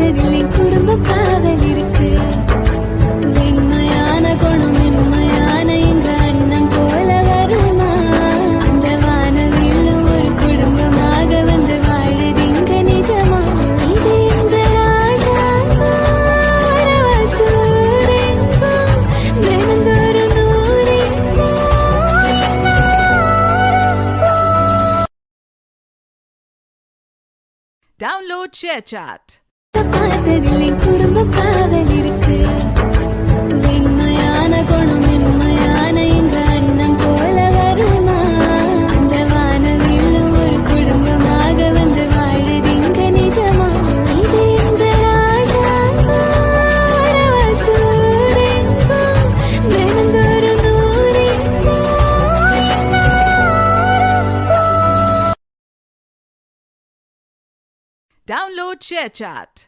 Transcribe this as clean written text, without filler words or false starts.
பார்த்ததில்லை குடும்ப காதல் இருக்கு. வெண்மையான குணம் மென்மையான என்ற அண்ணன் போல வருமா? அந்த வானவில்லும் ஒரு குடும்பமாக வந்து வாழுது இங்க நிஜமா? இது இந்த ராஜாங்கம் வரவச்சூரெங்கும் தினந்தோறும் நூறெங்கும் Download ShareChat. பார்த்ததில்லை குடும்ப காதல் இருக்கு. வெண்மையான குணம் மென்மையான என்ற அண்ணன் போல வருமா? அந்த வானவில்லும் ஒரு குடும்பமாக வந்து வாழுது இங்க நிஜமா? இது இந்த ராஜாங்கம் வரவச்சூரெங்கும் தினந்தோறும் நூறெங்கும் Download ShareChat.